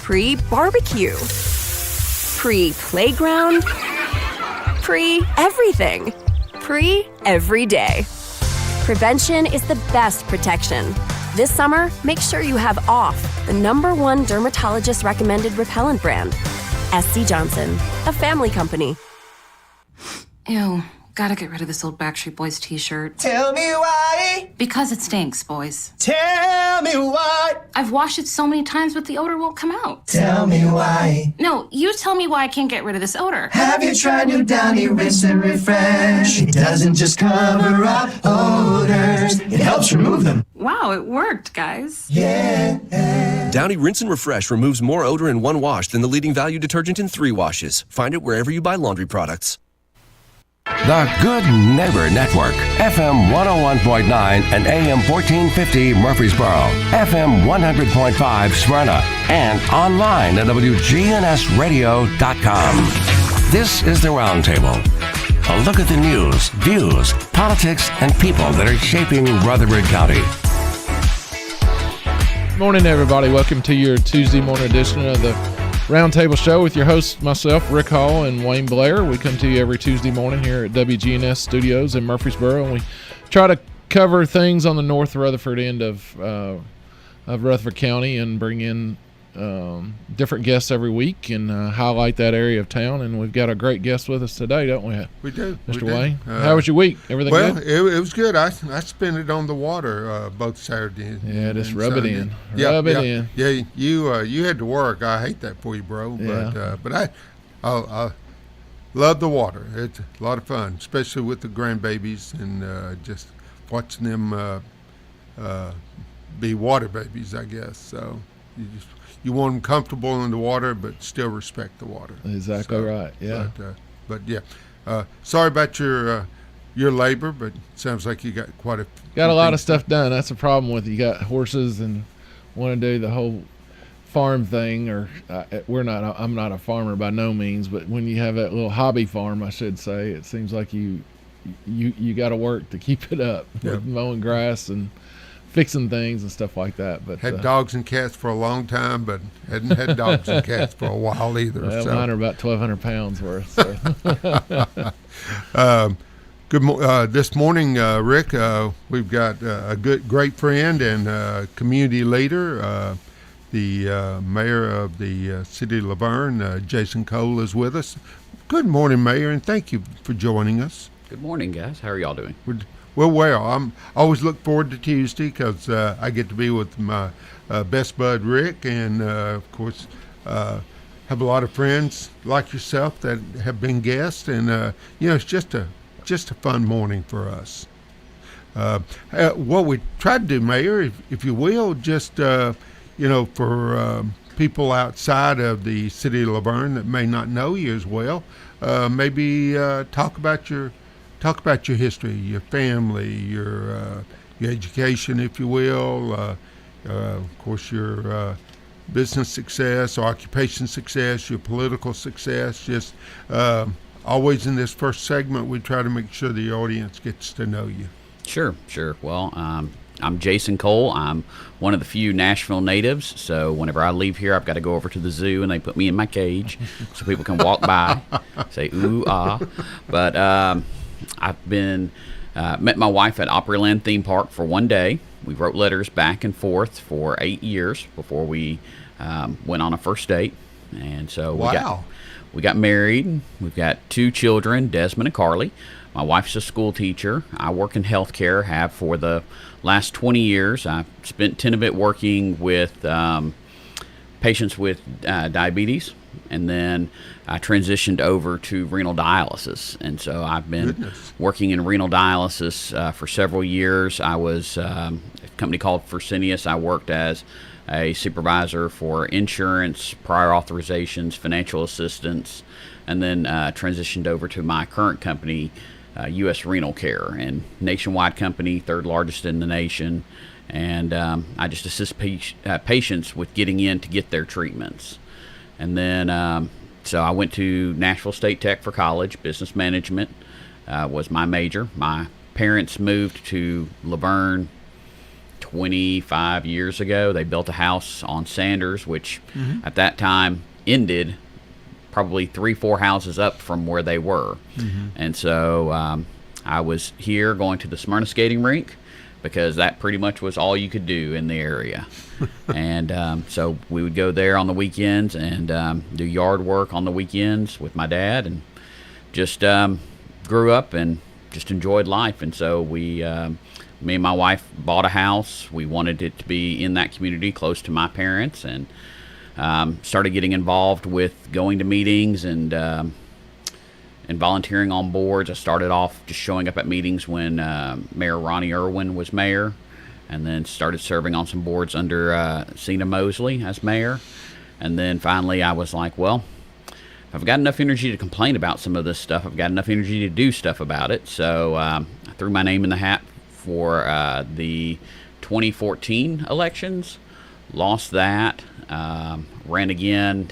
Pre-barbecue. Pre-playground. Pre-everything. Pre-every day. Prevention is the best protection. This summer, make sure you have OFF, the #1 dermatologist-recommended repellent brand. SC Johnson, a family company. Ew, gotta get rid of this old Backstreet Boys t-shirt. Tell me why. Because it stinks, boys. Tell me why. I've washed it so many times, but the odor won't come out. Tell me why. No, you tell me why I can't get rid of this odor. Have you tried new Downy Rinse and Refresh? It doesn't just cover up odors, it helps remove them. Wow, it worked, guys. Yeah. Downy Rinse and Refresh removes more odor in 1 wash than the leading value detergent in 3 washes. Find it wherever you buy laundry products. The Good Neighbor Network, FM 101.9 and AM 1450 Murfreesboro, FM 100.5 Smyrna, and online at WGNSradio.com. This is the Roundtable. A look at the news, views, politics, and people that are shaping Rutherford County. Morning, everybody. Welcome to your Tuesday morning edition of the Roundtable Show with your hosts, myself, Rick Hall, and Wayne Blair. We come to you every Tuesday morning here at WGNS Studios in Murfreesboro, and we try to cover things on the North Rutherford end of Rutherford County and bring in different guests every week and highlight that area of town. And we've got a great guest with us today, don't we? We do, Mr. Wayne. How was your week? Everything well, good? It was good. I spent it on the water both Saturday. Yeah, just rub Sunday. it in. Rub it in. Yeah, you had to work. I hate that for you, bro. Yeah. But I love the water. It's a lot of fun, especially with the grandbabies and just watching them be water babies, I guess. So you want them comfortable in the water, but still respect the water. Exactly right. Yeah. But yeah, sorry about your labor, but it sounds like you got a lot of stuff done. That's the problem with you got horses and want to do the whole farm thing. Or I'm not a farmer by no means, but when you have that little hobby farm, I should say, it seems like you got to work to keep it up with mowing grass and fixing things and stuff like that. But had dogs and cats for a long time, but hadn't had dogs and cats for a while either. Well, so. Mine are about 1,200 pounds worth. So. This morning, Rick, we've got a great friend and community leader. The mayor of the city of Laverne, Jason Cole, is with us. Good morning, Mayor, and thank you for joining us. Good morning, guys. How are y'all doing? Well, I always look forward to Tuesday because I get to be with my best bud, Rick, and, of course, have a lot of friends like yourself that have been guests, and, it's just a fun morning for us. What we try to do, Mayor, if you will, just, for people outside of the city of Laverne that may not know you as well, maybe talk about your history, your family, your education, if you will, of course, your business success, occupation success, your political success. Just always in this first segment, we try to make sure the audience gets to know you. Sure. Well, I'm Jason Cole. I'm one of the few Nashville natives, so whenever I leave here, I've got to go over to the zoo, and they put me in my cage so people can walk by, say, ooh, ah. But I've been met my wife at Opryland Theme Park for one day. We wrote letters back and forth for 8 years before we went on a first date, and so we got married. We've got 2 children, Desmond and Carly. My wife's a school teacher. I work in healthcare, have for the last 20 years. I've spent 10 of it working with patients with diabetes, and then I transitioned over to renal dialysis. And so I've been working in renal dialysis for several years. I was a company called Fresenius. I worked as a supervisor for insurance, prior authorizations, financial assistance, and then transitioned over to my current company, U.S. Renal Care, and nationwide company, 3rd largest in the nation. And I just assist patients with getting in to get their treatments. And then so I went to Nashville State Tech for college. Business management was my major. My parents moved to Laverne 25 years ago. They built a house on Sanders, which at that time ended probably 3-4 houses up from where they were. And so I was here going to the Smyrna skating rink because that pretty much was all you could do in the area. And so we would go there on the weekends and do yard work on the weekends with my dad, and just grew up and just enjoyed life. And so me and my wife bought a house. We wanted it to be in that community close to my parents, and started getting involved with going to meetings and volunteering on boards. I started off just showing up at meetings when Mayor Ronnie Irwin was mayor, and then started serving on some boards under Cena Mosley as mayor. And then finally I was like, well, I've got enough energy to complain about some of this stuff. I've got enough energy to do stuff about it. So I threw my name in the hat for the 2014 elections, lost that, ran again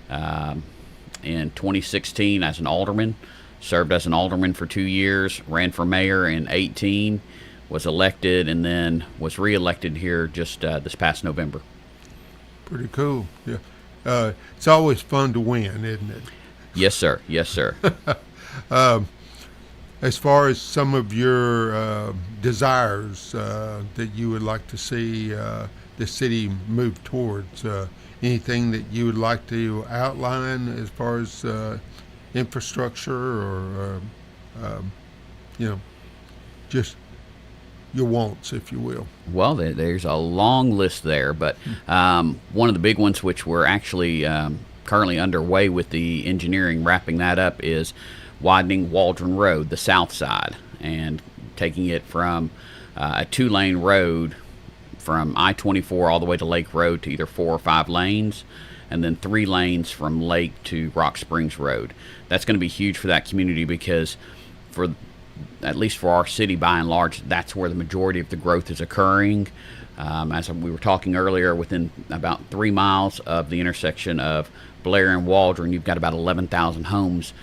in 2016 as an alderman, served as an alderman for 2 years, ran for mayor in 2018, was elected, and then was reelected here just this past November. Pretty cool. Yeah. It's always fun to win, isn't it? Yes, sir. Yes, sir. As far as some of your desires that you would like to see the city move towards, anything that you would like to outline as far as infrastructure or, just your wants, if you will? Well, there's a long list there, but one of the big ones, which we're actually currently underway with the engineering, wrapping that up, is widening Waldron Road, the south side, and taking it from a 2-lane road from I-24 all the way to Lake Road to either 4 or 5 lanes, and then 3 lanes from Lake to Rock Springs Road. That's going to be huge for that community because at least for our city, by and large, that's where the majority of the growth is occurring. As we were talking earlier, within about 3 miles of the intersection of Blair and Waldron, you've got about 11,000 homes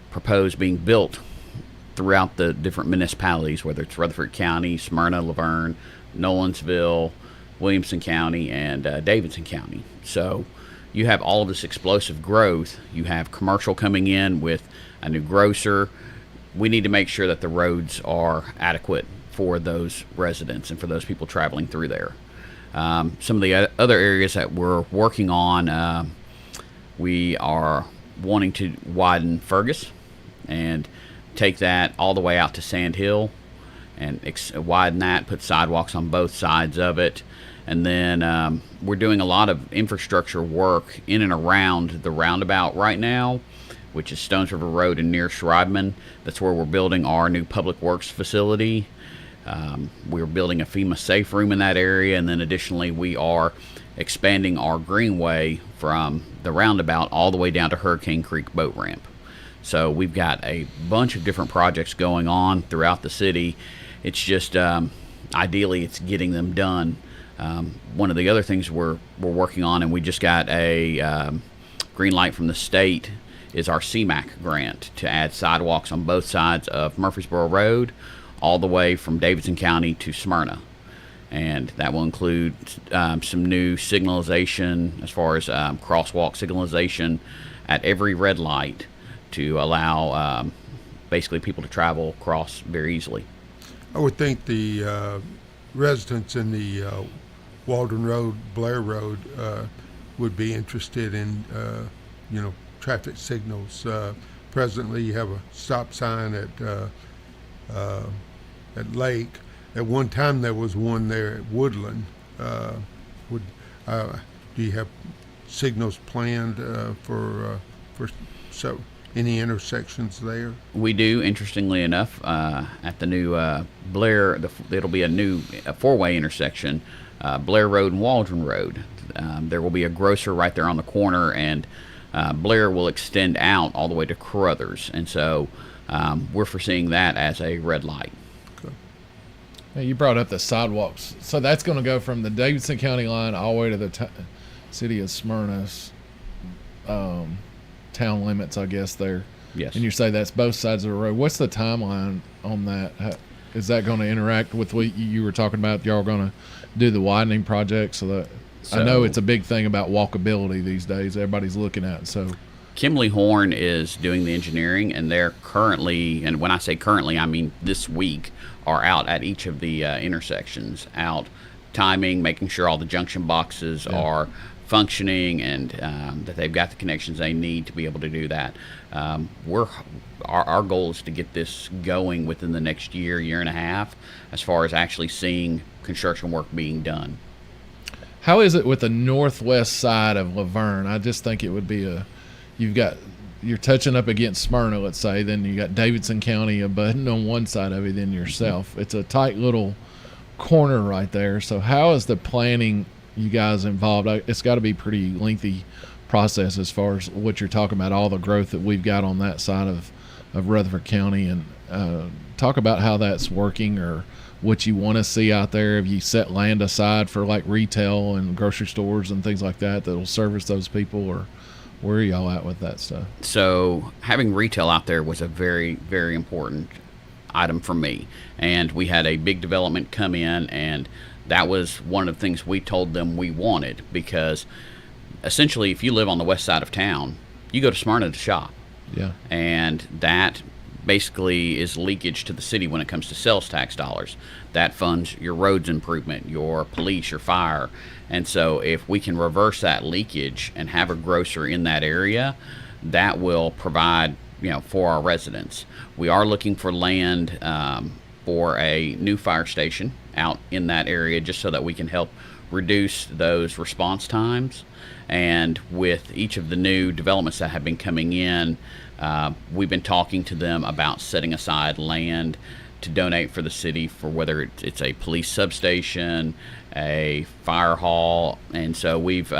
proposed being built throughout the different municipalities, whether it's Rutherford County, Smyrna, Laverne, Nolensville, Williamson County, and Davidson County. So you have all of this explosive growth. You have commercial coming in with a new grocer. We need to make sure that the roads are adequate for those residents and for those people traveling through there. Some of the other areas that we're working on, we are wanting to widen Fergus and take that all the way out to Sand Hill and widen that, put sidewalks on both sides of it. And then we're doing a lot of infrastructure work in and around the roundabout right now, which is Stones River Road and near Schreibman. That's where we're building our new public works facility. We're building a FEMA safe room in that area, and then additionally we are expanding our greenway from the roundabout all the way down to Hurricane Creek boat ramp. So we've got a bunch of different projects going on throughout the city. It's just ideally it's getting them done. One of the other things we're working on, and we just got a green light from the state, is our CMAQ grant to add sidewalks on both sides of Murfreesboro Road all the way from Davidson County to Smyrna. And that will include some new signalization as far as crosswalk signalization at every red light to allow basically people to travel across very easily. I would think the residents in the Waldron Road, Blair Road would be interested in, traffic signals. Presently, you have a stop sign at Lake. At one time, there was one there at Woodland. Do you have signals planned for any intersections there? We do. Interestingly enough, at the new Blair, it'll be a 4-way intersection, Blair Road and Waldron Road. There will be a grocer right there on the corner, and Blair will extend out all the way to Carruthers, and so we're foreseeing that as a red light. Now, you brought up the sidewalks, so that's going to go from the Davidson County line all the way to the city of Smyrna's town limits, I guess, there. Yes. And you say that's both sides of the road. What's the timeline on that? is that going to interact with what you were talking about? Y'all going to do the widening project so that I know it's a big thing about walkability these days. Everybody's looking at. So Kimley Horn is doing the engineering, and they're currently, and when I say currently, I mean this week, are out at each of the intersections, out timing, making sure all the junction boxes are functioning, and that they've got the connections they need to be able to do that. Our goal is to get this going within the next year and a half, as far as actually seeing construction work being done. how is it with the northwest side of Laverne? I just think it would be you're touching up against Smyrna, let's say, then you got Davidson County abutting on one side of it, then yourself. It's a tight little corner right there. So how is the planning, you guys involved? It's got to be pretty lengthy process as far as what you're talking about, all the growth that we've got on that side of Rutherford County, and talk about how that's working or what you want to see out there. Have you set land aside for like retail and grocery stores and things like that will service those people, or where are y'all at with that stuff? So having retail out there was a very, very important item for me. And we had a big development come in, and that was one of the things we told them we wanted, because essentially if you live on the west side of town, you go to Smyrna to shop. Yeah. And that basically is leakage to the city when it comes to sales tax dollars. That funds your roads improvement, your police, your fire. And so if we can reverse that leakage and have a grocer in that area, that will provide, for our residents. We are looking for land for a new fire station out in that area, just so that we can help reduce those response times. And with each of the new developments that have been coming in, we've been talking to them about setting aside land to donate for the city, for whether it's a police substation, a fire hall. And so we've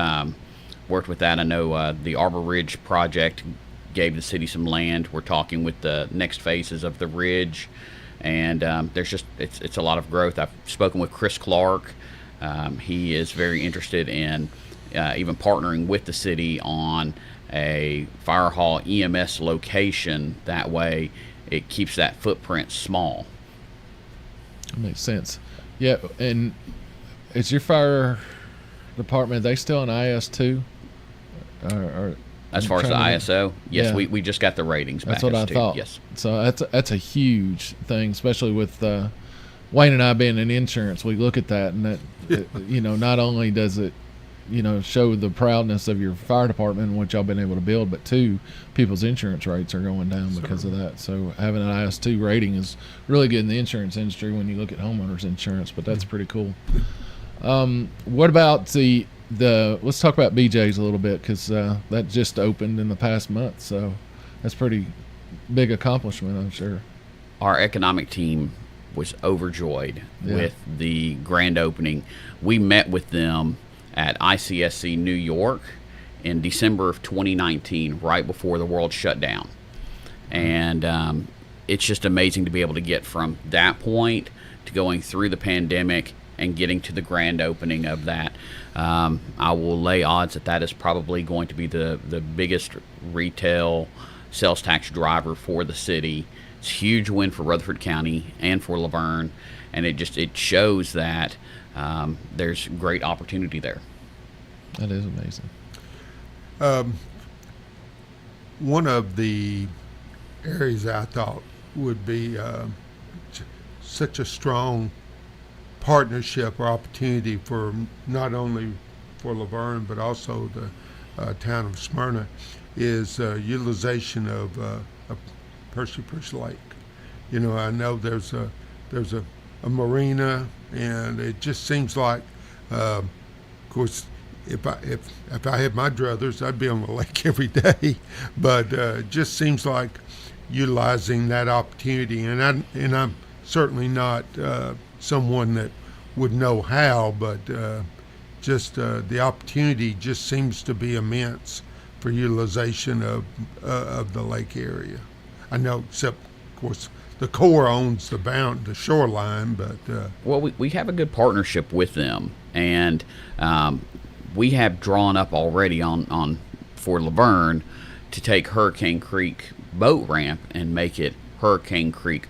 worked with that. I know the Arbor Ridge project gave the city some land. We're talking with the next phases of the ridge, and there's just it's a lot of growth. I've spoken with Chris Clark. He is very interested in even partnering with the city on a fire hall EMS location. That way it keeps that footprint small. That makes sense. Yeah. And is your fire department, they still an IS2? Or as far as the ISO, yes, yeah. we just got the ratings back. That's what I thought. Yes. So that's a huge thing, especially with Wayne and I being in insurance. We look at that, and that not only does it show the proudness of your fire department and what y'all been able to build, but two, people's insurance rates are going down because of that. So having an IS2 rating is really good in the insurance industry when you look at homeowners insurance, but that's pretty cool. What about the let's talk about BJ's a little bit, because that just opened in the past month, so that's pretty big accomplishment, I'm sure. Our economic team was overjoyed with the grand opening. We met with them at ICSC New York in December of 2019, right before the world shut down. And it's just amazing to be able to get from that point to going through the pandemic and getting to the grand opening of that. I will lay odds that is probably going to be the biggest retail sales tax driver for the city. It's a huge win for Rutherford County and for Laverne, and it shows that there's great opportunity there. That is amazing. One of the areas I thought would be such a strong partnership or opportunity for not only for Laverne but also the town of Smyrna is utilization of Percy Lake. I know there's a marina, and it just seems like, of course, if I had my druthers, I'd be on the lake every day. But it just seems like utilizing that opportunity, and I'm certainly not someone that would know how, but just the opportunity just seems to be immense for utilization of the lake area. I know, except of course the Corps owns the shoreline, but well, we have a good partnership with them, and we have drawn up already on for Laverne to take Hurricane Creek boat ramp and make it Hurricane Creek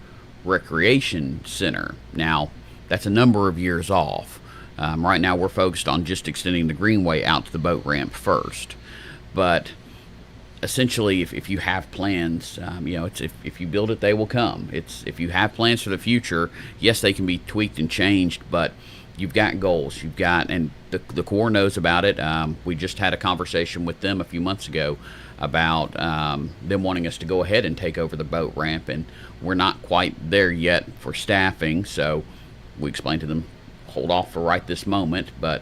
recreation center. Now, that's a number of years off. Right now, we're focused on just extending the greenway out to the boat ramp first. But essentially, if you have plans, it's if you build it, they will come. It's if you have plans for the future, yes, they can be tweaked and changed, but you've got goals. You've got, and the Corps knows about it. We just had a conversation with them a few months ago about them wanting us to go ahead and take over the boat ramp, and we're not quite there yet for staffing. So we explained to them, hold off for right this moment, but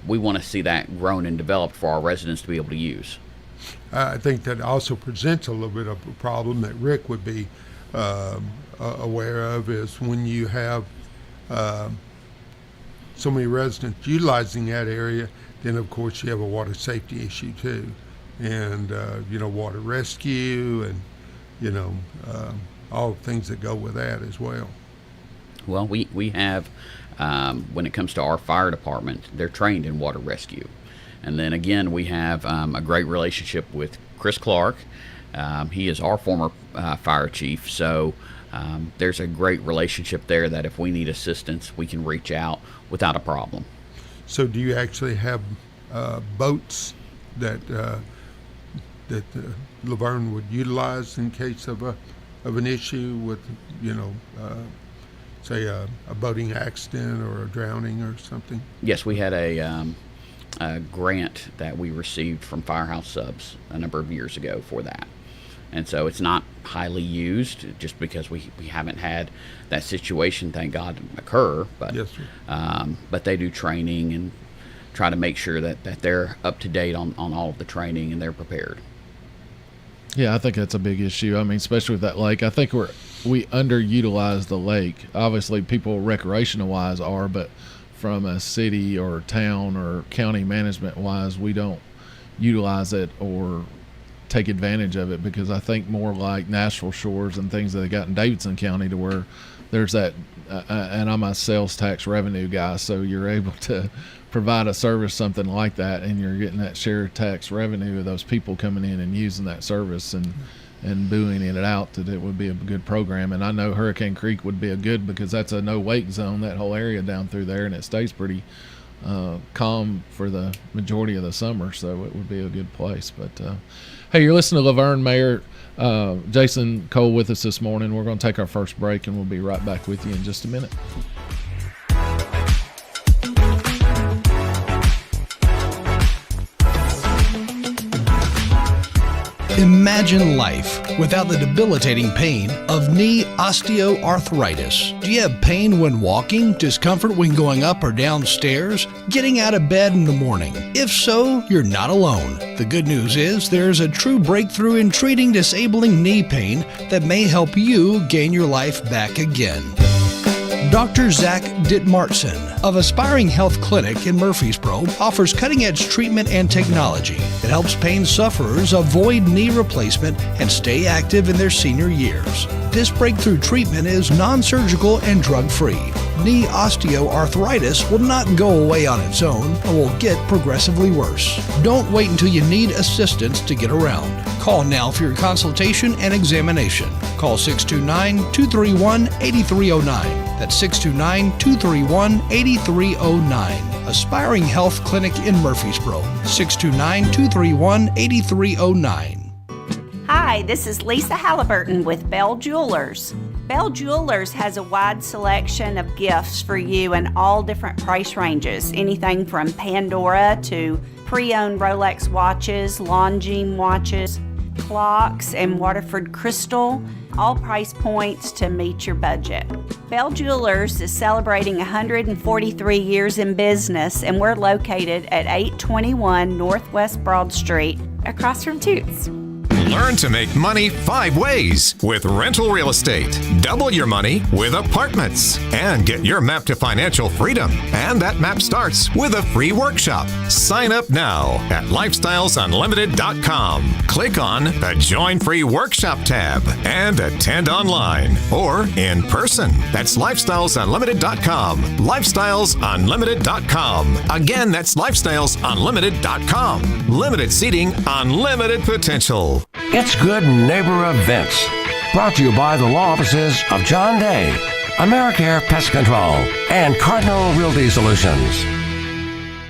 we want to see that grown and developed for our residents to be able to use. I think that also presents a little bit of a problem that Rick would be aware of, is when you have so many residents utilizing that area, then of course you have a water safety issue too, and water rescue, and all the things that go with that as well. Well, we have, when it comes to our fire department, they're trained in water rescue. And then again, we have a great relationship with Chris Clark. He is our former fire chief, so there's a great relationship there that if we need assistance, we can reach out without a problem. So do you actually have boats that Laverne would utilize in case of an issue with, say a boating accident or a drowning or something? Yes, we had a grant that we received from Firehouse Subs a number of years ago for that. And so it's not highly used just because we haven't had that situation, thank God, occur. But yes, but they do training and try to make sure that they're up to date on all of the training and they're prepared. Yeah, I think that's a big issue. I mean, especially with that lake. I think we underutilize the lake. Obviously, people recreational wise are, but from a city or town or county management wise, we don't utilize it or take advantage of it, because I think more like Nashville Shores and things that they got in Davidson County, to where there's that, and I'm a sales tax revenue guy, so you're able to provide a service, something like that, and you're getting that share tax revenue of those people coming in and using that service and buoying it out, that it would be a good program. And I know Hurricane Creek would be a good, because that's a no wake zone, that whole area down through there, and it stays pretty calm for the majority of the summer, so it would be a good place. But hey, you're listening to Laverne Mayor Jason Cole with us this morning. We're going to take our first break, and we'll be right back with you in just a minute. Imagine life without the debilitating pain of knee osteoarthritis. Do you have pain when walking, discomfort when going up or down stairs, getting out of bed in the morning? If so, you're not alone. The good news is there's a true breakthrough in treating disabling knee pain that may help you gain your life back again. Dr. Zach Dittmartson of Aspiring Health Clinic in Murfreesboro offers cutting-edge treatment and technology that helps pain sufferers avoid knee replacement and stay active in their senior years. This breakthrough treatment is non-surgical and drug-free. Knee osteoarthritis will not go away on its own and will get progressively worse. Don't wait until you need assistance to get around. Call now for your consultation and examination. Call 629-231-8309. That's 629-231-8309. Aspiring Health Clinic in Murfreesboro. 629-231-8309. Hi, this is Lisa Halliburton with Bell Jewelers. Bell Jewelers has a wide selection of gifts for you in all different price ranges. Anything from Pandora to pre-owned Rolex watches, Longines watches, clocks, and Rutherford crystal. All price points to meet your budget. Bell Jewelers is celebrating 143 years in business, and we're located at 821 Northwest Broad Street, across from Toots. Learn to make money 5 ways with rental real estate. Double your money with apartments. And get your map to financial freedom. And that map starts with a free workshop. Sign up now at lifestylesunlimited.com. Click on the Join Free Workshop tab and attend online or in person. That's lifestylesunlimited.com. Lifestylesunlimited.com. Again, that's lifestylesunlimited.com. Limited seating, unlimited potential. It's Good Neighbor Events. Brought to you by the law offices of John Day, AmeriCare Pest Control, and Cardinal Realty Solutions.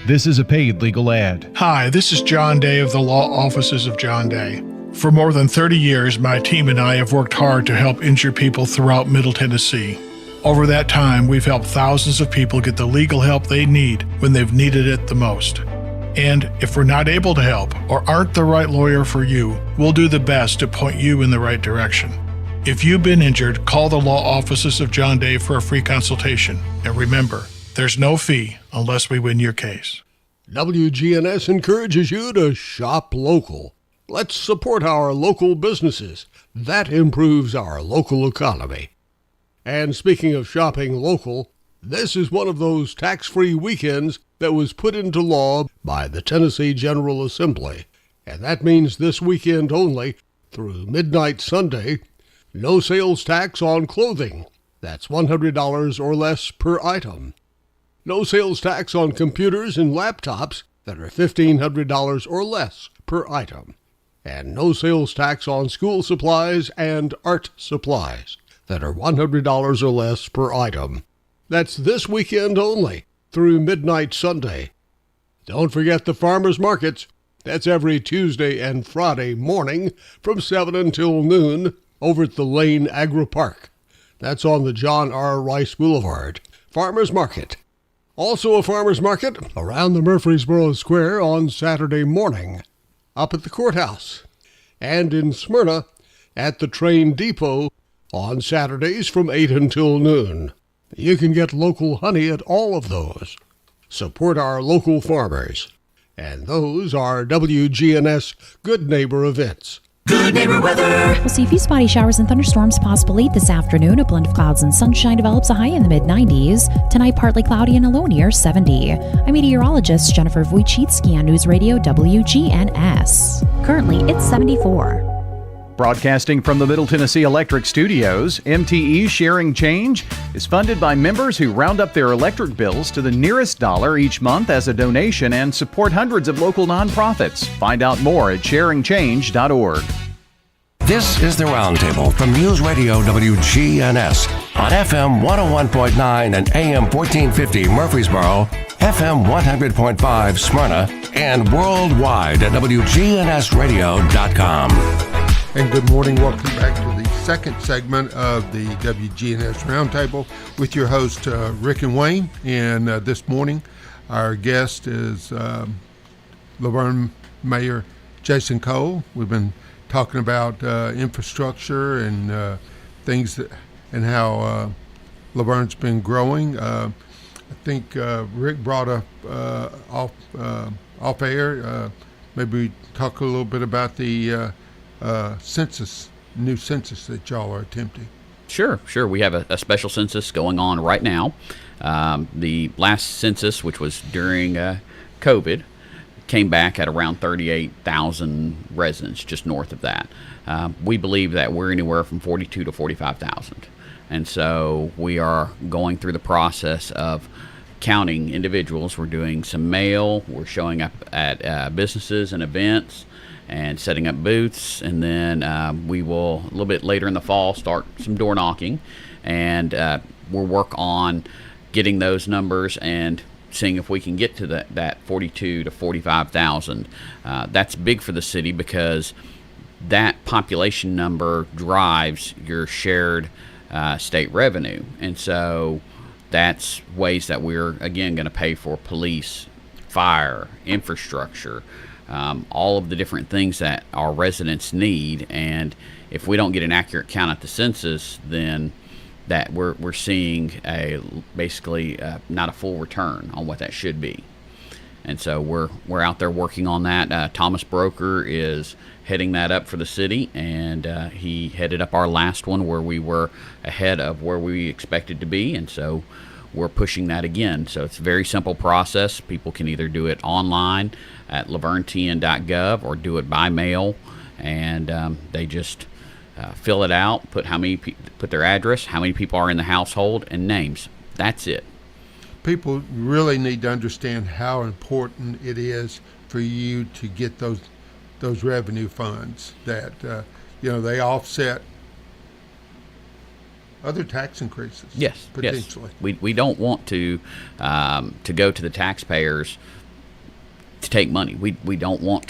This is a paid legal ad. Hi, this is John Day of the Law Offices of John Day. For more than 30 years, my team and I have worked hard to help injured people throughout Middle Tennessee. Over that time, we've helped thousands of people get the legal help they need when they've needed it the most. And if we're not able to help or aren't the right lawyer for you, we'll do the best to point you in the right direction. If you've been injured, call the law offices of John Day for a free consultation. And remember, there's no fee unless we win your case. WGNS encourages you to shop local. Let's support our local businesses. That improves our local economy. And speaking of shopping local, this is one of those tax-free weekends that was put into law by the Tennessee General Assembly. And that means this weekend only, through midnight Sunday, no sales tax on clothing. That's $100 or less per item. No sales tax on computers and laptops that are $1,500 or less per item. And no sales tax on school supplies and art supplies that are $100 or less per item. That's this weekend only, through midnight Sunday. Don't forget the farmers markets. That's every Tuesday and Friday morning from 7 until noon over at the Lane Agri Park. That's on the John R. Rice Boulevard. Farmers Market. Also a farmers market around the Murfreesboro Square on Saturday morning, up at the courthouse, and in Smyrna at the train depot on Saturdays from 8 until noon. You can get local honey at all of those. Support our local farmers. And those are WGNS Good Neighbor events. Good neighbor weather. We'll see a few spotty showers and thunderstorms possible late this afternoon. A blend of clouds and sunshine develops, a high in the mid-90s. Tonight, partly cloudy and a low near 70. I'm meteorologist Jennifer Wojcicki on News Radio WGNS. Currently, it's 74. Broadcasting from the Middle Tennessee Electric Studios, MTE Sharing Change is funded by members who round up their electric bills to the nearest dollar each month as a donation and support hundreds of local nonprofits. Find out more at sharingchange.org. This is the Roundtable from News Radio WGNS on FM 101.9 and AM 1450 Murfreesboro, FM 100.5 Smyrna, and worldwide at WGNSradio.com. And good morning. Welcome back to the second segment of the WGNS Roundtable with your host, Rick and Wayne. And this morning, our guest is Laverne Mayor Jason Cole. We've been talking about infrastructure and things that, and how Laverne's been growing. I think Rick brought up off air. Maybe talk a little bit about the new census that y'all are attempting. Sure. We have a special census going on right now. The last census, which was during COVID, came back at around 38,000 residents, just north of that. We believe that we're anywhere from 42 to 45,000. And so we are going through the process of counting individuals. We're doing some mail. We're showing up at businesses and events and setting up booths, and then we will, a little bit later in the fall, start some door knocking, and we'll work on getting those numbers and seeing if we can get to that 42 to 45,000. That's big for the city because that population number drives your shared state revenue, and so that's ways that we're, again, going to pay for police, fire, infrastructure, all of the different things that our residents need. And if we don't get an accurate count at the census, then that we're seeing basically not a full return on what that should be. And so we're out there working on that. Thomas Broker is heading that up for the city, and he headed up our last one where we were ahead of where we expected to be, and so we're pushing that again. So it's a very simple process. People can either do it online at lavernetn.gov or do it by mail, and they just fill it out, put their address, how many people are in the household, and names. That's it. People really need to understand how important it is for you to get those revenue funds that they offset other tax increases. Yes, potentially. Yes. We don't want to go to the taxpayers to take money. We don't want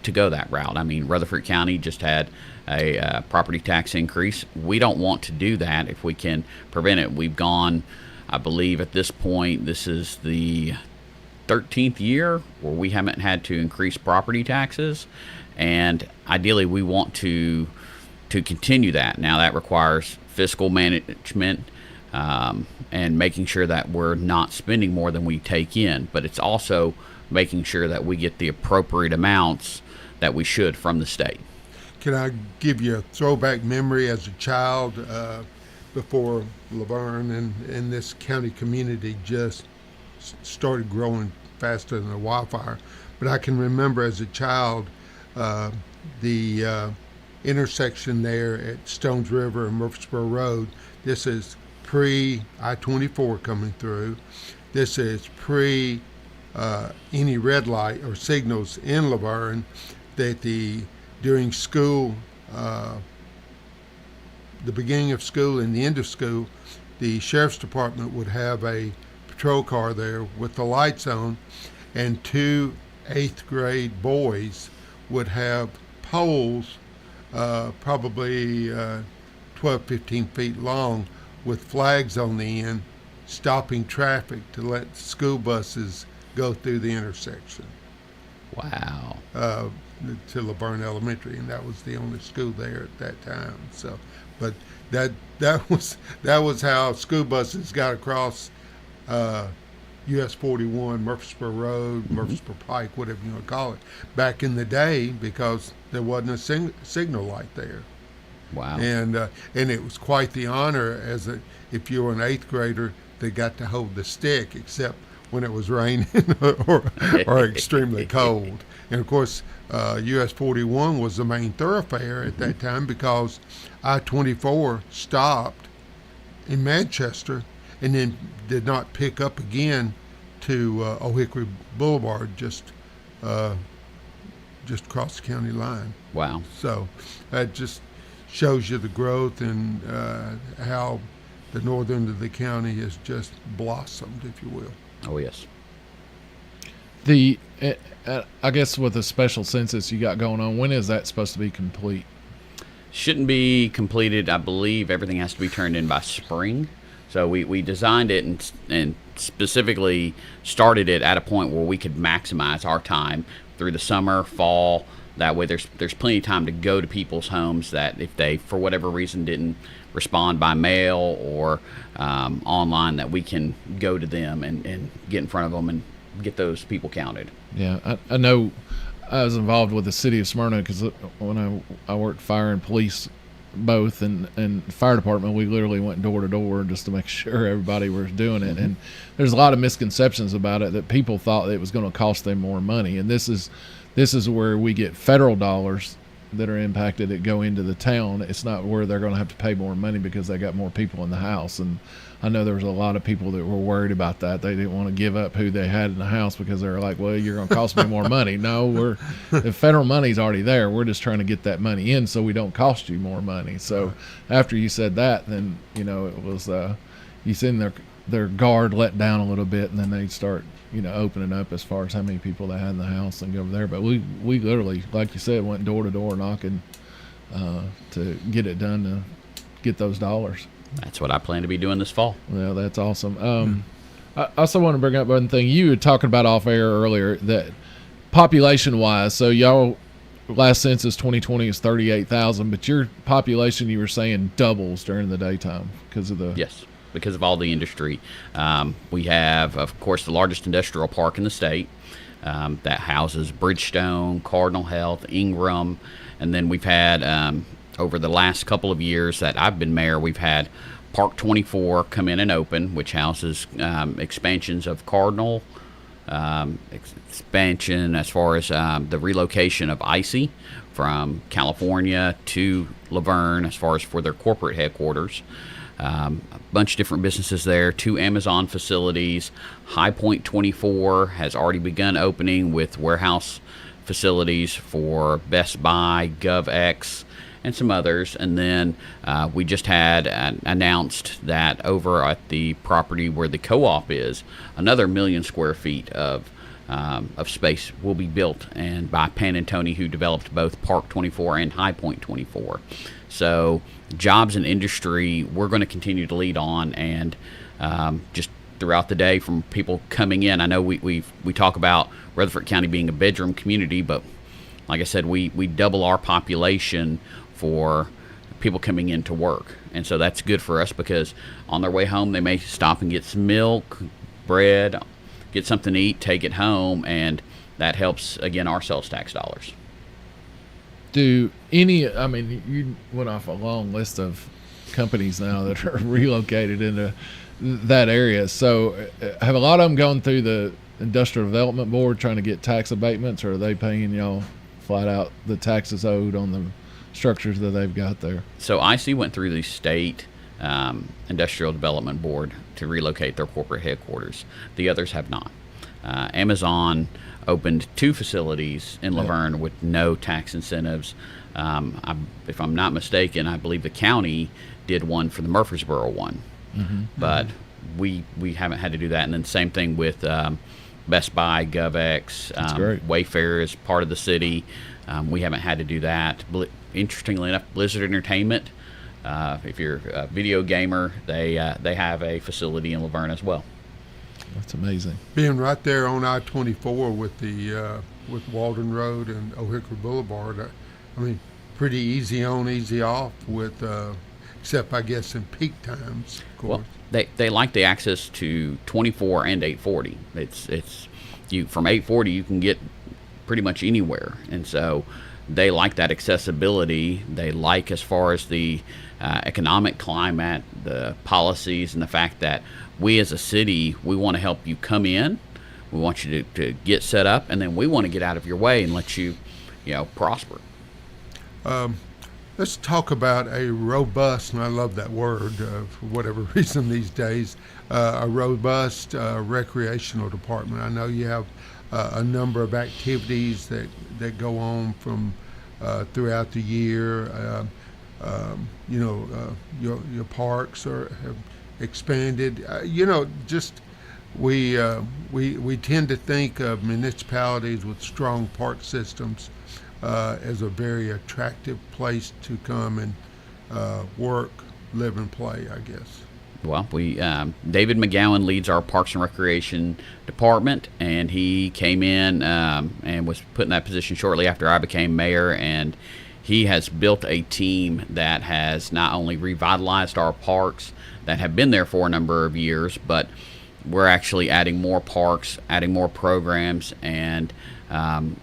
to go that route. I mean, Rutherford County just had a property tax increase. We don't want to do that if we can prevent it. We've gone, I believe at this point, this is the 13th year where we haven't had to increase property taxes, and ideally we want to continue that. Now that requires fiscal management and making sure that we're not spending more than we take in, but it's also making sure that we get the appropriate amounts that we should from the state. Can I give you a throwback memory as a child before Laverne and this county community just started growing faster than a wildfire? But I can remember as a child the intersection there at Stones River and Murfreesboro Road. This is pre I-24 coming through. This is pre any red light or signals in Laverne. That during school, the beginning of school and the end of school, the sheriff's department would have a patrol car there with the lights on, and 2 8th grade boys would have poles probably 12, 15 feet long with flags on the end, stopping traffic to let school buses go through the intersection. Wow. To Laverne Elementary, and that was the only school there at that time. So, but that was how school buses got across US 41, Murfreesboro Road, Murfreesboro Pike, whatever you want to call it, back in the day, because there wasn't a signal light there. Wow. And it was quite the honor if you were an 8th grader that got to hold the stick, except when it was raining or extremely cold. And of course, US 41 was the main thoroughfare at that time, because I-24 stopped in Manchester and then did not pick up again to Old Hickory Boulevard, just across the county line. Wow. So that just shows you the growth and how the northern end of the county has just blossomed, if you will. Oh, yes. I guess with the special census you got going on, when is that supposed to be complete? Shouldn't be completed. I believe everything has to be turned in by spring. So we designed it and specifically started it at a point where we could maximize our time through the summer, fall. That way there's plenty of time to go to people's homes that if they, for whatever reason, didn't respond by mail or online, that we can go to them and get in front of them and get those people counted. Yeah, I know I was involved with the city of Smyrna because when I worked fire and police both, and fire department, we literally went door to door just to make sure everybody was doing it. And there's a lot of misconceptions about it, that people thought it was going to cost them more money. And this is where we get federal dollars that are impacted that go into the town. It's not where they're going to have to pay more money because they got more people in the house. And I know there was a lot of people that were worried about that. They didn't want to give up who they had in the house because they were like, well, you're going to cost me more money. No, the federal money's already there. We're just trying to get that money in so we don't cost you more money. So after you said that, then, it was, you seen their guard let down a little bit, and then they'd start, opening up as far as how many people they had in the house and go over there. But we literally, like you said, went door to door knocking to get it done to get those dollars. That's what I plan to be doing this fall. Well, that's awesome. I also want to bring up one thing. You were talking about off air earlier that population-wise, so y'all last census 2020 is 38,000, but your population, you were saying, doubles during the daytime because of the... Yes, because of all the industry. We have, of course, the largest industrial park in the state that houses Bridgestone, Cardinal Health, Ingram, and then we've had... over the last couple of years that I've been mayor, we've had Park 24 come in and open, which houses expansions of Cardinal, expansion as far as the relocation of Icy from California to Laverne as far as for their corporate headquarters. A bunch of different businesses there, 2 Amazon facilities. High Point 24 has already begun opening with warehouse facilities for Best Buy, GovX, and some others. And then we just had announced that over at the property where the co-op is, another 1 million square feet of space will be built, and by Pan and Tony, who developed both Park 24 and High Point 24. So jobs and industry, we're going to continue to lead on, and just throughout the day from people coming in. I know we talk about Rutherford County being a bedroom community, but like I said, we double our population for people coming in to work. And so that's good for us, because on their way home, they may stop and get some milk, bread, get something to eat, take it home, and that helps, again, our sales tax dollars. You went off a long list of companies now that are relocated into that area. So have a lot of them gone through the Industrial Development Board trying to get tax abatements, or are they paying y'all flat out the taxes owed on the structures that they've got there? So IC went through the state Industrial Development Board to relocate their corporate headquarters. The others have not. Amazon opened 2 facilities in Laverne with no tax incentives. If I'm not mistaken, I believe the county did one for the Murfreesboro one. But we haven't had to do that. And then same thing with Best Buy, GovX, Wayfair is part of the city. We haven't had to do that. Interestingly enough, Blizzard Entertainment, if you're a video gamer, they have a facility in Laverne as well. That's amazing. Being right there on I-24 with Walden Road and O'Hickory Boulevard, pretty easy on, easy off with, except I guess in peak times, of course. Well, they like the access to 24 and 840. It's you from 840 you can get pretty much anywhere, and so they like that accessibility. They like, as far as the economic climate, the policies, and the fact that we as a city, we want to help you come in. We want you to get set up, and then we want to get out of your way and let you, prosper. Let's talk about a robust, and I love that word for whatever reason these days, a robust recreational department. I know you have a number of activities that go on from throughout the year. Your parks have expanded. We tend to think of municipalities with strong park systems as a very attractive place to come and work, live, and play, I guess. Well, David McGowan leads our Parks and Recreation department, and he came in and was put in that position shortly after I became mayor, and he has built a team that has not only revitalized our parks that have been there for a number of years, but we're actually adding more parks, adding more programs, and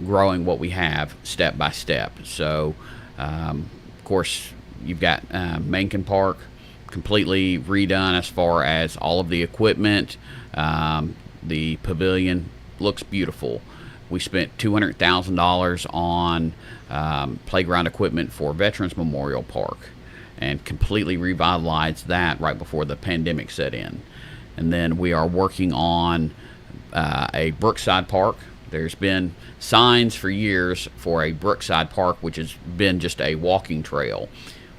growing what we have step by step. So, of course, you've got Mencken Park completely redone as far as all of the equipment. The pavilion looks beautiful. We spent $200,000 on playground equipment for Veterans Memorial Park and completely revitalized that right before the pandemic set in. And then we are working on a Brookside Park. There's been signs for years for a Brookside Park, which has been just a walking trail.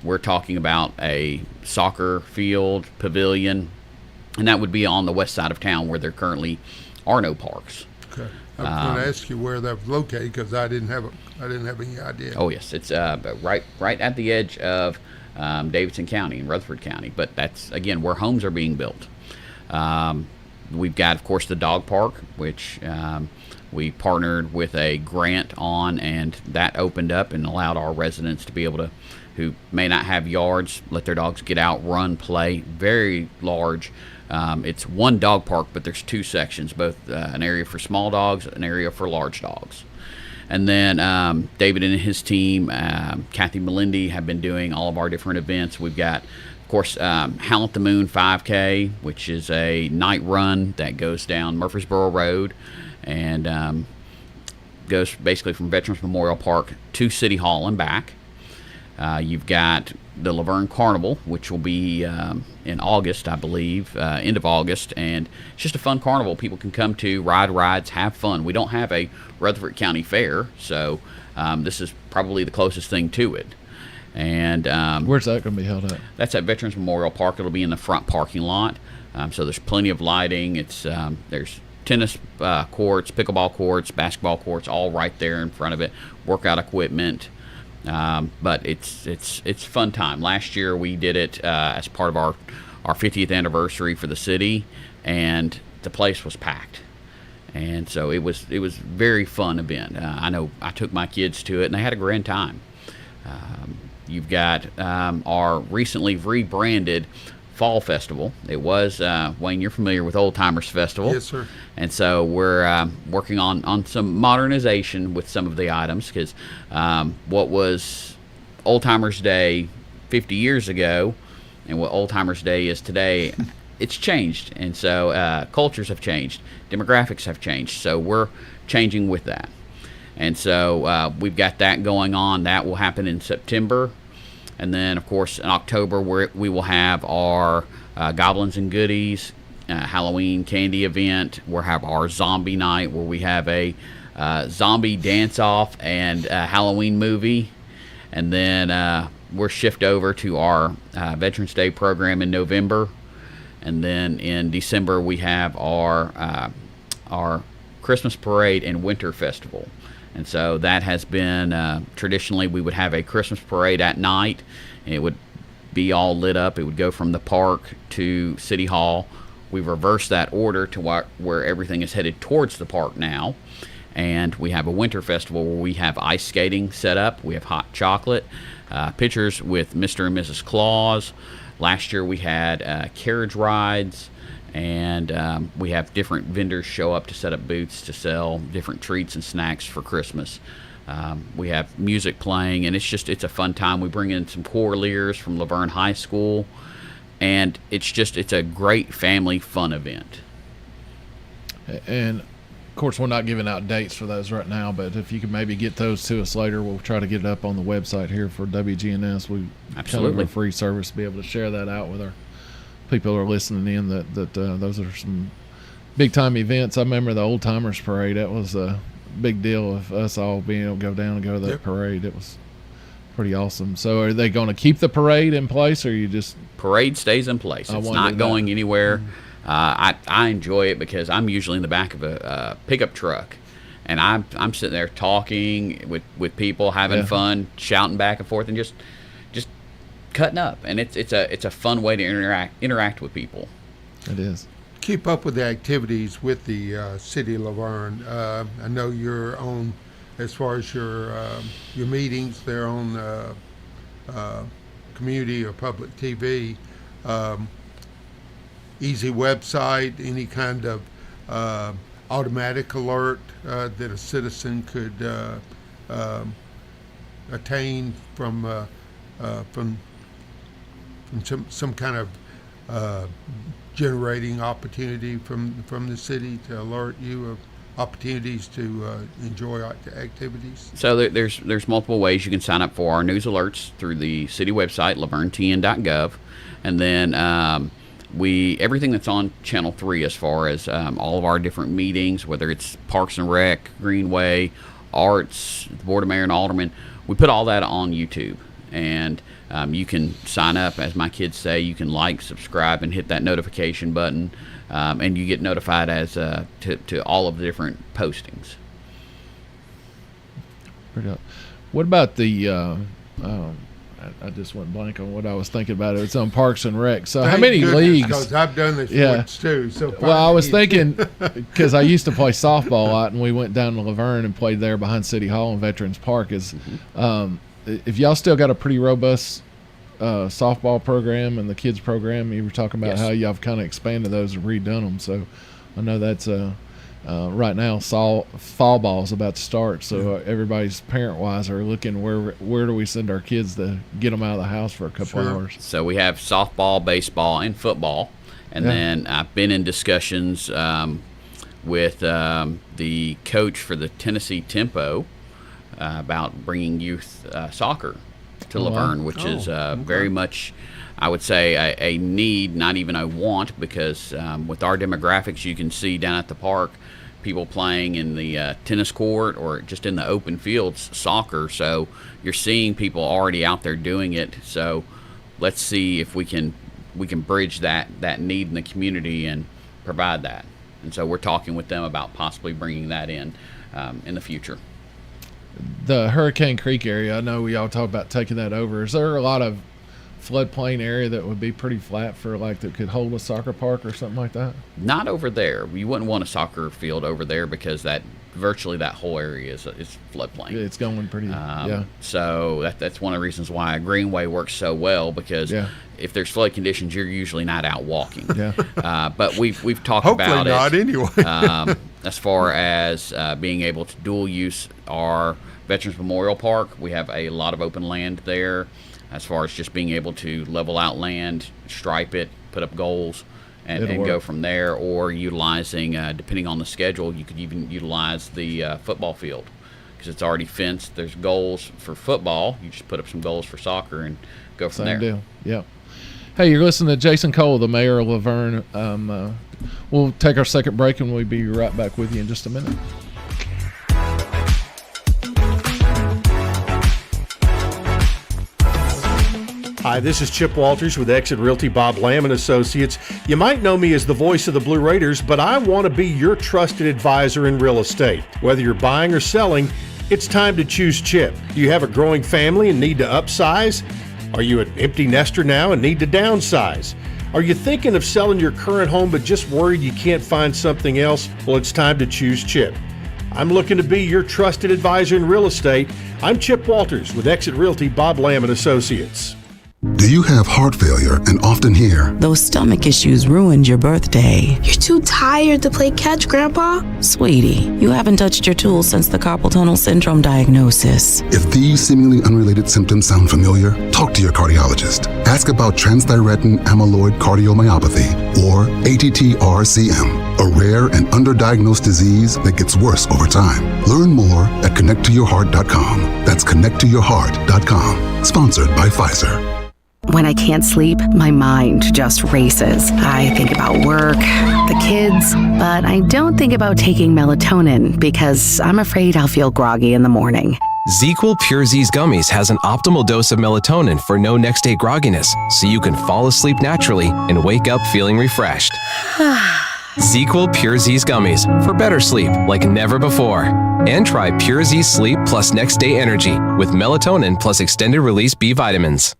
We're talking about a soccer field, pavilion, and that would be on the west side of town where there currently are no parks. Okay. I was going to ask you where that was located, because I didn't have any idea. Oh yes, it's right at the edge of Davidson County and Rutherford County. But that's, again, where homes are being built. We've got, of course, the dog park, which we partnered with a grant on, and that opened up and allowed our residents to be able to, who may not have yards, let their dogs get out, run, play. Very large. It's one dog park, but there's 2 sections, both an area for small dogs, an area for large dogs. And then David and his team, Kathy Melindy, have been doing all of our different events. We've got, of course, Howl at the Moon 5K, which is a night run that goes down Murfreesboro Road and goes basically from Veterans Memorial Park to City Hall and back. You've got the Laverne Carnival, which will be in August, I believe, end of August, and it's just a fun carnival people can come to, ride rides, have fun. We don't have a Rutherford County Fair, so this is probably the closest thing to it. And where's that going to be held at? That's at Veterans Memorial Park. It'll be in the front parking lot. So there's plenty of lighting. There's tennis courts, pickleball courts, basketball courts, all right there in front of it. Workout equipment. But it's fun time. Last year we did it as part of our 50th anniversary for the city, and the place was packed. And so it was very fun event. I know I took my kids to it, and they had a grand time. You've got our recently rebranded Fall Festival. It was, Wayne, you're familiar with Old Timers Festival. Yes, sir. And so we're working on some modernization with some of the items, because what was Old Timers Day 50 years ago and what Old Timers Day is today, it's changed. And so cultures have changed, demographics have changed, so we're changing with that. And so we've got that going on. That will happen in September. And then, of course, in October, we will have our Goblins and Goodies Halloween candy event. We'll have our zombie night, where we have a zombie dance-off and a Halloween movie. And then we'll shift over to our Veterans Day program in November. And then in December, we have our Christmas Parade and Winter Festival. And so that has been, traditionally we would have a Christmas parade at night, and it would be all lit up. It would go from the park to City Hall. We've reversed that order to where everything is headed towards the park now. And we have a winter festival where we have ice skating set up. We have hot chocolate, pictures with Mr. and Mrs. Claus. Last year we had carriage rides. And we have different vendors show up to set up booths to sell different treats and snacks for Christmas. We have music playing, and it's a fun time. We bring in some choir from Laverne High School, and it's a great family fun event. And of course, we're not giving out dates for those right now, but if you could maybe get those to us later, we'll try to get it up on the website here for WGNS. We absolutely kind of a free service to be able to share that out with our people who are listening in, that those are some big time events. I remember the Old Timers Parade. That was a big deal of us all being able to go down and go to that parade. It was pretty awesome. So are they going to keep the parade in place, or you just... Parade stays in place. It's not going anywhere. I enjoy it because I'm usually in the back of a pickup truck, and I'm sitting there talking with people, having fun, shouting back and forth, and just cutting up, and it's a fun way to interact with people. It is. Keep up with the activities with the City of Laverne. I know you're on, as far as your meetings, they're on community or public TV. Easy website, any kind of automatic alert that a citizen could attain from some kind of generating opportunity from the city to alert you of opportunities to enjoy activities? So there's multiple ways you can sign up for our news alerts through the city website, lavernetn.gov, and then everything that's on Channel 3 as far as all of our different meetings, whether it's Parks and Rec, Greenway, Arts, the Board of Mayor and Aldermen, we put all that on YouTube. And you can sign up, as my kids say, you can like, subscribe, and hit that notification button, and you get notified as to all of the different postings. What about the I just went blank on what I was thinking about. It's on Parks and Rec. So how many leagues? Because I've done this once too. So well, I was thinking, because I used to play softball a lot, and we went down to Laverne and played there behind City Hall and Veterans Park. If y'all still got a pretty robust softball program and the kids program, you were talking about how y'all have kind of expanded those and redone them. So I know that's right now fall ball is about to start, so everybody's parent-wise are looking where do we send our kids to get them out of the house for a couple hours. So we have softball, baseball, and football, and then I've been in discussions with the coach for the Tennessee Tempo about bringing youth soccer to Laverne, which is very much, I would say, a need, not even a want, because with our demographics, you can see down at the park, people playing in the tennis court or just in the open fields, soccer. So you're seeing people already out there doing it. So let's see if we can bridge that need in the community and provide that. And so we're talking with them about possibly bringing that in the future. The Hurricane Creek area, I know we all talk about taking that over. Is there a lot of floodplain area that would be pretty flat for that could hold a soccer park or something like that? Not over there. You wouldn't want a soccer field over there because virtually that whole area is floodplain. It's going pretty, yeah. So that's one of the reasons why a greenway works so well, because if there's flood conditions, you're usually not out walking. Yeah. But we've talked Hopefully about not, it. anyway. As far as being able to dual use our Veterans Memorial Park, we have a lot of open land there. As far as just being able to level out land, stripe it, put up goals, and go from there, or utilizing, depending on the schedule, you could even utilize the football field because it's already fenced. There's goals for football. You just put up some goals for soccer and go from there. Same deal, yeah. Hey, you're listening to Jason Cole, the mayor of Laverne. We'll take our second break, and we'll be right back with you in just a minute. Hi, this is Chip Walters with Exit Realty Bob Lamb & Associates. You might know me as the voice of the Blue Raiders, but I want to be your trusted advisor in real estate. Whether you're buying or selling, it's time to choose Chip. Do you have a growing family and need to upsize? Are you an empty nester now and need to downsize? Are you thinking of selling your current home but just worried you can't find something else? Well, it's time to choose Chip. I'm looking to be your trusted advisor in real estate. I'm Chip Walters with Exit Realty Bob Lamb & Associates. Do you have heart failure and often hear, "Those stomach issues ruined your birthday"? "You're too tired to play catch, Grandpa"? Sweetie, you haven't touched your tools since the carpal tunnel syndrome diagnosis. If these seemingly unrelated symptoms sound familiar, talk to your cardiologist. Ask about transthyretin amyloid cardiomyopathy, or ATTR-CM, a rare and underdiagnosed disease that gets worse over time. Learn more at connecttoyourheart.com. That's connecttoyourheart.com. Sponsored by Pfizer. When I can't sleep, my mind just races. I think about work, the kids, but I don't think about taking melatonin because I'm afraid I'll feel groggy in the morning. ZzzQuil Pure Z's Gummies has an optimal dose of melatonin for no next day grogginess, so you can fall asleep naturally and wake up feeling refreshed. ZzzQuil Pure Z's Gummies for better sleep like never before. And try Pure Z Sleep plus Next Day Energy with melatonin plus extended release B vitamins.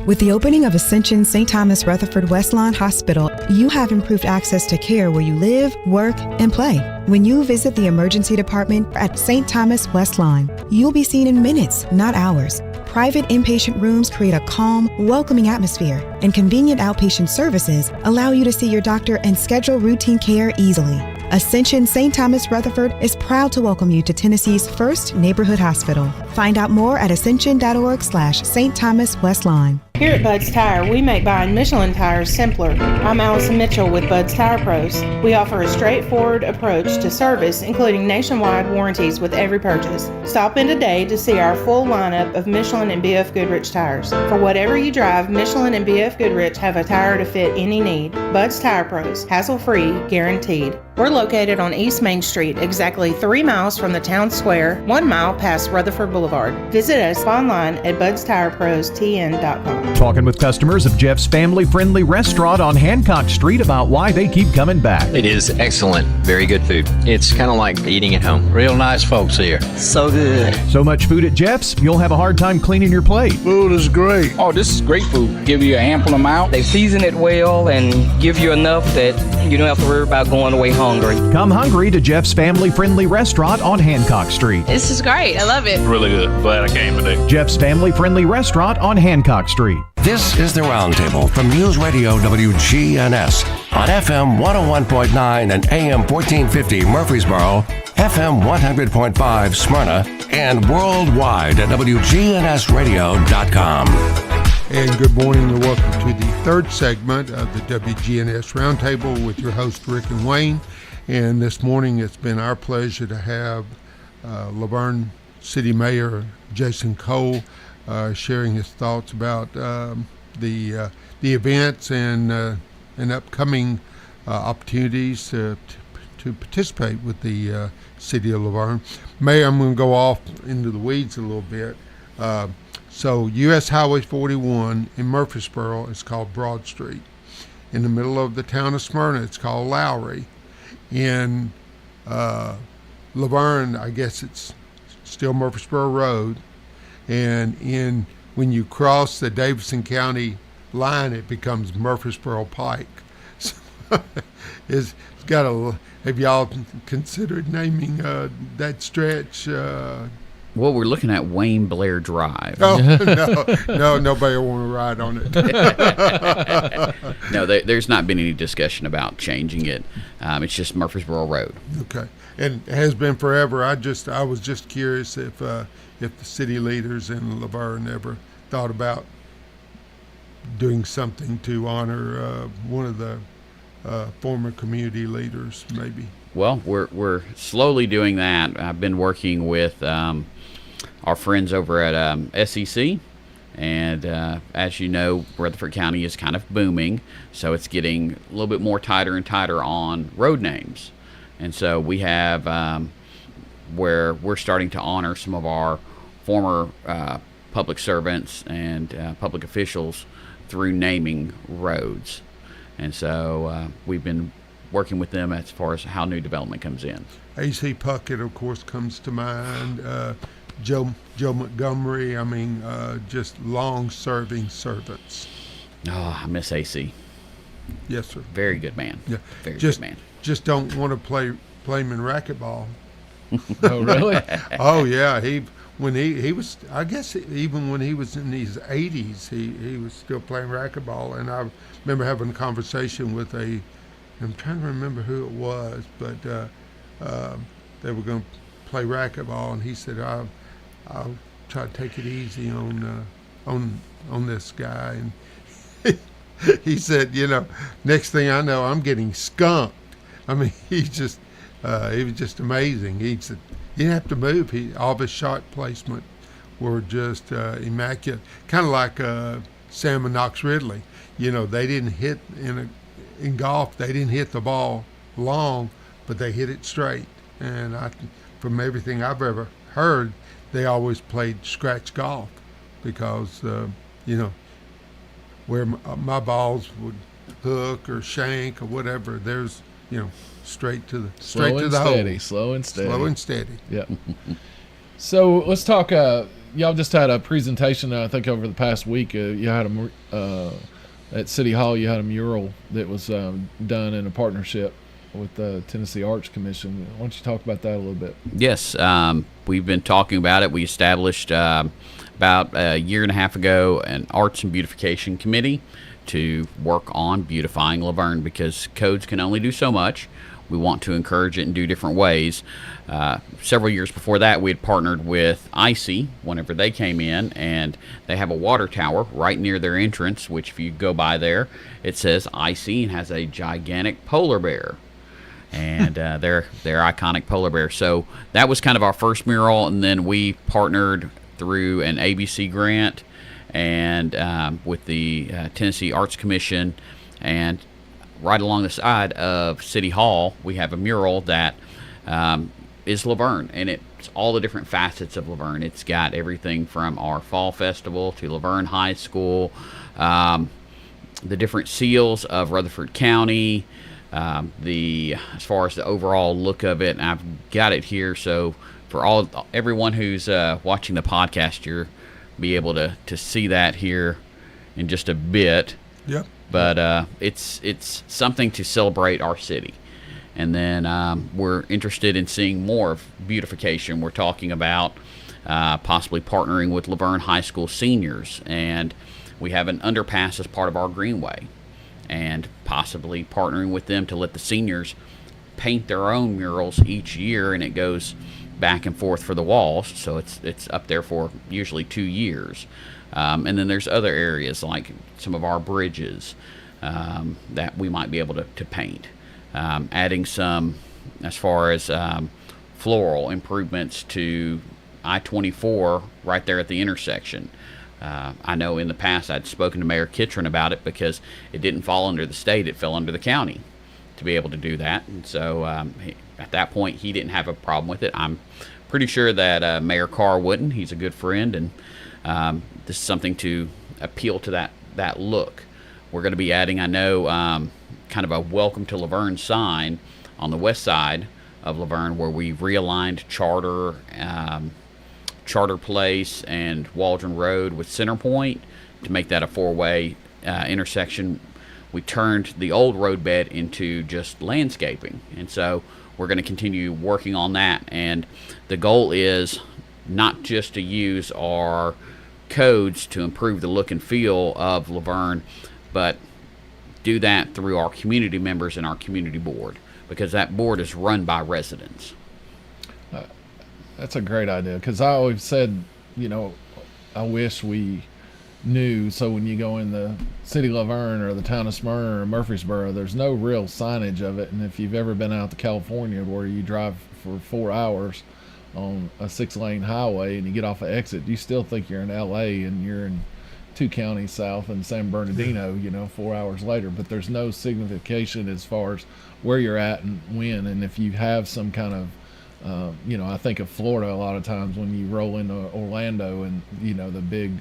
With the opening of Ascension St. Thomas Rutherford Westlawn Hospital, you have improved access to care where you live, work, and play. When you visit the emergency department at St. Thomas Westlawn, you'll be seen in minutes, not hours. Private inpatient rooms create a calm, welcoming atmosphere, and convenient outpatient services allow you to see your doctor and schedule routine care easily. Ascension St. Thomas Rutherford is proud to welcome you to Tennessee's first neighborhood hospital. Find out more at ascension.org/St. Thomas Westlawn. Here at Bud's Tire, we make buying Michelin tires simpler. I'm Allison Mitchell with Bud's Tire Pros. We offer a straightforward approach to service, including nationwide warranties with every purchase. Stop in today to see our full lineup of Michelin and BF Goodrich tires. For whatever you drive, Michelin and BF Goodrich have a tire to fit any need. Bud's Tire Pros, hassle-free, guaranteed. We're located on East Main Street, exactly 3 miles from the town square, 1 mile past Rutherford Boulevard. Visit us online at budstirepros.tn.com. Talking with customers of Jeff's family-friendly restaurant on Hancock Street about why they keep coming back. It is excellent. Very good food. It's kind of like eating at home. Real nice folks here. So good. So much food at Jeff's, you'll have a hard time cleaning your plate. Food is great. Oh, this is great food. Give you an ample amount. They season it well and give you enough that you don't have to worry about going away hungry. Come hungry to Jeff's family-friendly restaurant on Hancock Street. This is great. I love it. Really good. Glad I came today. Jeff's family-friendly restaurant on Hancock Street. This is the Roundtable from News Radio WGNS on FM 101.9 and AM 1450 Murfreesboro, FM 100.5 Smyrna, and worldwide at WGNSradio.com. And good morning and welcome to the third segment of the WGNS Roundtable with your host Rick and Wayne. And this morning it's been our pleasure to have Laverne City Mayor Jason Cole sharing his thoughts about the events and upcoming opportunities to to participate with the city of Laverne. Mayor, I'm going to go off into the weeds a little bit. So U.S. Highway 41 in Murfreesboro is called Broad Street. In the middle of the town of Smyrna, it's called Lowry. In Laverne, I guess it's still Murfreesboro Road. And when you cross the Davidson County line, it becomes Murfreesboro Pike. So it's got a. Have y'all considered naming that stretch? Well, we're looking at Wayne Blair Drive. Oh, no, nobody will want to ride on it. No, there's not been any discussion about changing it. It's just Murfreesboro Road. Okay, and it has been forever. I was just curious if the city leaders in Laverne ever thought about doing something to honor one of the former community leaders, maybe. Well, we're slowly doing that. I've been working with our friends over at SEC, and as you know, Rutherford County is kind of booming, so it's getting a little bit more tighter and tighter on road names. And so we have where we're starting to honor some of our former public servants and public officials through naming roads. And so we've been working with them as far as how new development comes in. A.C. Puckett, of course, comes to mind. Joe Montgomery. I mean, just long-serving servants. Oh, I miss A.C. Yes, sir. Very good man. Yeah, very good man. Just don't want to play him in racquetball. Oh, really? Oh, yeah. When he was, I guess even when he was in his 80s, he was still playing racquetball. And I remember having a conversation with I'm trying to remember who it was, but they were going to play racquetball, and he said, I'll try to take it easy on this guy. And he said, next thing I know, I'm getting skunked. I mean, he was just amazing. He said he didn't have to move. All of his shot placement were just immaculate, kind of like Sam and Knox Ridley. They didn't hit in golf. They didn't hit the ball long, but they hit it straight. And from everything I've ever heard, they always played scratch golf because where my balls would hook or shank or whatever, there's straight to the hole. Slow and steady. Yeah. So let's talk. Y'all just had a presentation, I think, over the past week. You had at City Hall. You had a mural that was done in a partnership with the Tennessee Arts Commission. Why don't you talk about that a little bit? Yes, we've been talking about it. We established about a year and a half ago an Arts and Beautification Committee to work on beautifying Laverne because codes can only do so much. We want to encourage it and do different ways. Several years before that, we had partnered with Icy whenever they came in, and they have a water tower right near their entrance, which if you go by there, it says Icy and has a gigantic polar bear. And they're iconic polar bear. So that was kind of our first mural, and then we partnered through an ABC grant and with the Tennessee Arts Commission, and right along the side of City Hall, we have a mural that is Laverne, and it's all the different facets of Laverne. It's got everything from our fall festival to Laverne High School, the different seals of Rutherford County, as far as the overall look of it. And I've got it here, so for everyone who's watching the podcast, you'll be able to see that here in just a bit. Yep. But it's something to celebrate our city. And then we're interested in seeing more of beautification. We're talking about possibly partnering with Laverne High School seniors, and we have an underpass as part of our greenway, and possibly partnering with them to let the seniors paint their own murals each year, and it goes back and forth for the walls, so it's up there for usually 2 years. And then there's other areas like some of our bridges that we might be able to paint. Adding some, as far as floral improvements to I-24 right there at the intersection. I know in the past I'd spoken to Mayor Kittren about it because it didn't fall under the state, it fell under the county. to be able to do that. And so at that point, he didn't have a problem with it. I'm pretty sure that Mayor Carr wouldn't. He's a good friend, and this is something to appeal to that look. We're going to be adding, I know, kind of a welcome to Laverne sign on the west side of Laverne, where we've realigned Charter Place and Waldron Road with Center Point to make that a four-way intersection. We turned the old roadbed into just landscaping, and so we're going to continue working on that. And the goal is not just to use our codes to improve the look and feel of Laverne, but do that through our community members and our community board, because that board is run by residents. That's a great idea, because I always said, I wish we knew. So when you go in the city of Laverne or the town of Smyrna or Murfreesboro, there's no real signage of it. And if you've ever been out to California where you drive for 4 hours on a 6-lane highway and you get off an exit, you still think you're in LA and you're in 2 counties south in San Bernardino, 4 hours later. But there's no signification as far as where you're at and when. And if you have some kind of I think of Florida a lot of times when you roll into Orlando and, the big,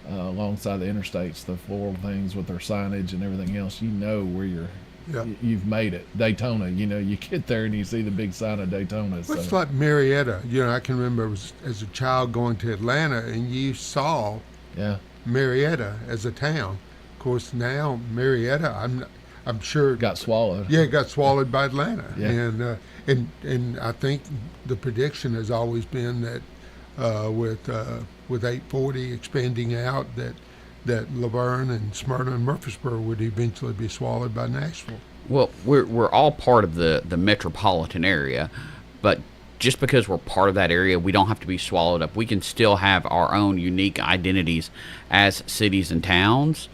alongside the interstates, the floral things with their signage and everything else, where you've made it. Daytona, you get there and you see the big sign of Daytona. Well, it's like Marietta. I can remember as a child going to Atlanta and you saw Marietta as a town. Of course, now Marietta, I'm sure got swallowed. Yeah, it got swallowed by Atlanta. Yeah. And I think the prediction has always been that with 840 expanding out, that Laverne and Smyrna and Murfreesboro would eventually be swallowed by Nashville. Well, we're all part of the metropolitan area, but just because we're part of that area, we don't have to be swallowed up. We can still have our own unique identities as cities and towns,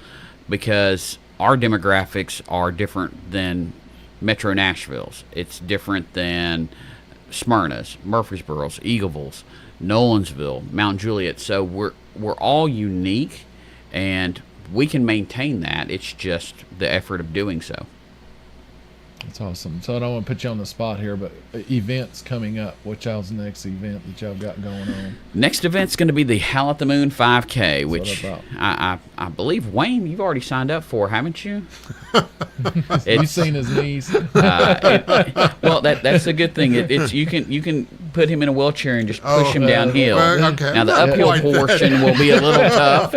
because our demographics are different than Metro Nashville's. It's different than Smyrna's, Murfreesboro's, Eagleville's, Nolensville, Mount Juliet. So we're all unique, and we can maintain that. It's just the effort of doing so. That's awesome. So I don't want to put you on the spot here, but events coming up. What y'all's next event that y'all got going on? Next event's going to be the Howl at the Moon 5K, which I believe, Wayne, you've already signed up for, haven't you? You've seen his knees. Well, that's a good thing. It's you can put him in a wheelchair and just push him downhill. Okay. Now the uphill portion will be a little tough,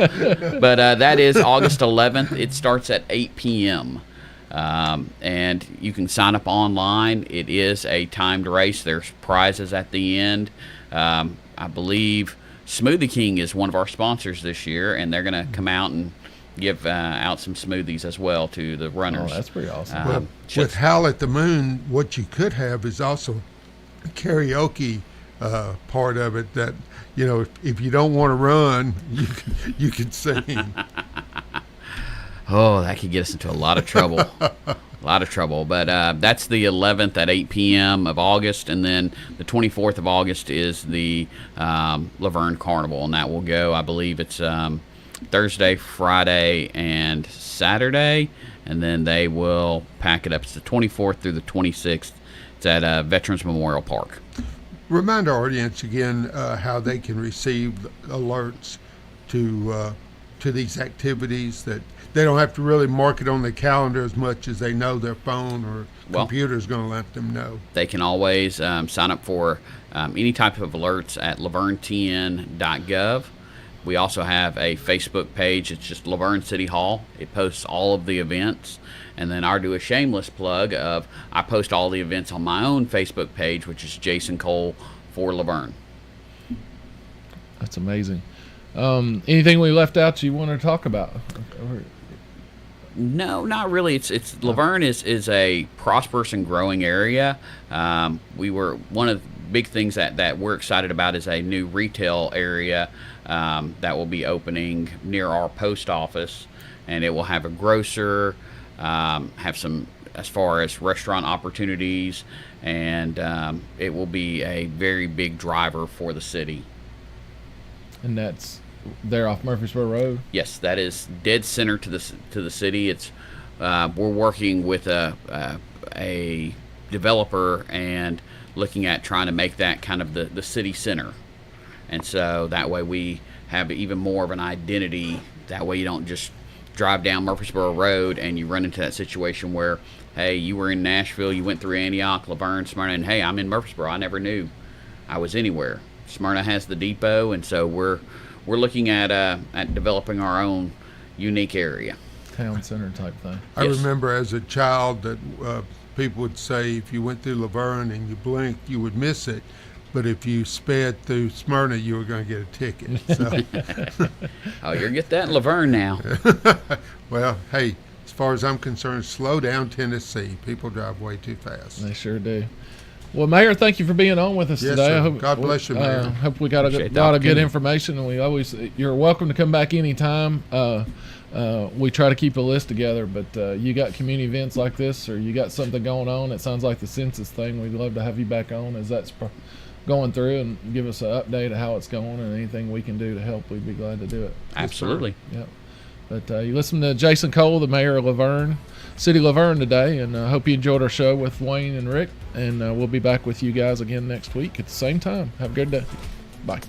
but that is August 11th. It starts at 8 p.m. And you can sign up online. It is a timed race. There's prizes at the end. I believe Smoothie King is one of our sponsors this year, and they're going to come out and give out some smoothies as well to the runners. Oh, that's pretty awesome. With Howl at the Moon, what you could have is also a karaoke part of it that, if you don't want to run, you can sing. Oh, that could get us into a lot of trouble. But that's the 11th at 8 p.m. of August, and then the 24th of August is the Laverne Carnival, and that will go, I believe it's Thursday, Friday, and Saturday, and then they will pack it up. It's the 24th through the 26th. It's at Veterans Memorial Park. Remind our audience again how they can receive alerts to these activities, that they don't have to really mark it on the calendar as much as they know their phone or computer is going to let them know. They can always sign up for any type of alerts at lavernetn.gov. We also have a Facebook page. It's just Laverne City Hall. It posts all of the events. And then I'll do a shameless plug of I post all the events on my own Facebook page, which is Jason Cole for Laverne. That's amazing. Anything we left out you want to talk about? No, not really. It's Laverne is a prosperous and growing area. We were one of the big things that we're excited about is a new retail area that will be opening near our post office, and it will have a grocer, have some as far as restaurant opportunities, and it will be a very big driver for the city. And that's there off Murfreesboro Road? Yes, that is dead center to the city. It's we're working with a a developer and looking at trying to make that kind of the city center. And so that way we have even more of an identity. That way you don't just drive down Murfreesboro Road and you run into that situation where, hey, you were in Nashville, you went through Antioch, Laverne, Smyrna, and hey, I'm in Murfreesboro. I never knew I was anywhere. Smyrna has the depot, and so we're looking at developing our own unique area. Town center type thing. I remember as a child that people would say if you went through Laverne and you blinked, you would miss it. But if you sped through Smyrna, you were going to get a ticket. So. Oh, you're going to get that in Laverne now. Well, hey, as far as I'm concerned, slow down Tennessee. People drive way too fast. They sure do. Well, Mayor, thank you for being on with us today. Sir. I hope, God bless you, Mayor. Hope we got a lot of good information, and you're welcome to come back anytime. We try to keep a list together, but you got community events like this, or you got something going on. It sounds like the census thing. We'd love to have you back on as that's going through, and give us an update of how it's going, and anything we can do to help, we'd be glad to do it. Absolutely. Yep. But you listen to Jason Cole, the mayor of Laverne, City of Laverne today, and I hope you enjoyed our show with Wayne and Rick, and we'll be back with you guys again next week at the same time. Have a good day. Bye.